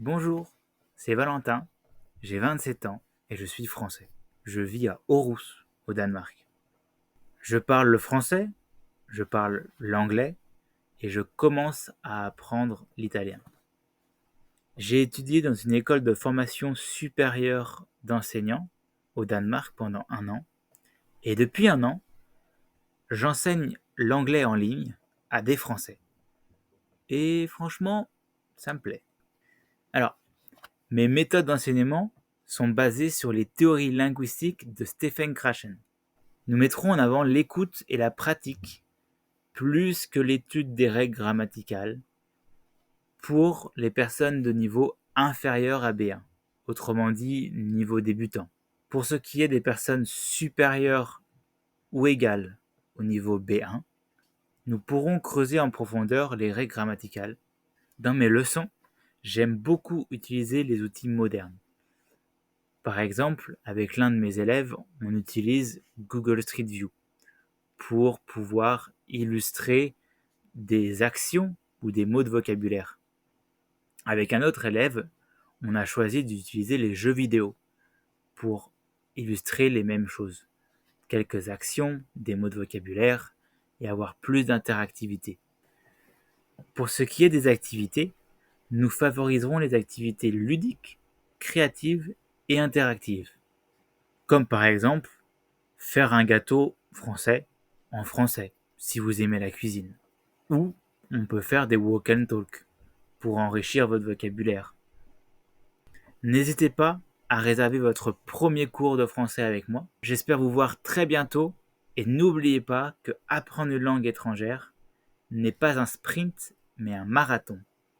Bonjour, c'est Valentin, j'ai 27 ans et je suis français. Je vis à Aarhus, au Danemark. Je parle le français, je parle l'anglais et je commence à apprendre l'italien. J'ai étudié dans une école de formation supérieure d'enseignants au Danemark pendant un an et depuis un an, j'enseigne l'anglais en ligne à des Français. Et franchement, ça me plaît. Alors, mes méthodes d'enseignement sont basées sur les théories linguistiques de Stephen Krashen. Nous mettrons en avant l'écoute et la pratique plus que l'étude des règles grammaticales pour les personnes de niveau inférieur à B1, autrement dit niveau débutant. Pour ce qui est des personnes supérieures ou égales au niveau B1, nous pourrons creuser en profondeur les règles grammaticales. Dans mes leçons, j'aime beaucoup utiliser les outils modernes. Par exemple, avec l'un de mes élèves, on utilise Google Street View pour pouvoir illustrer des actions ou des mots de vocabulaire. Avec un autre élève, on a choisi d'utiliser les jeux vidéo pour illustrer les mêmes choses. Quelques actions, des mots de vocabulaire et avoir plus d'interactivité. Pour ce qui est des activités, nous favoriserons les activités ludiques, créatives et interactives. Comme par exemple, faire un gâteau français en français, si vous aimez la cuisine. Ou on peut faire des walk and talk pour enrichir votre vocabulaire. N'hésitez pas à réserver votre premier cours de français avec moi. J'espère vous voir très bientôt et n'oubliez pas que apprendre une langue étrangère n'est pas un sprint mais un marathon.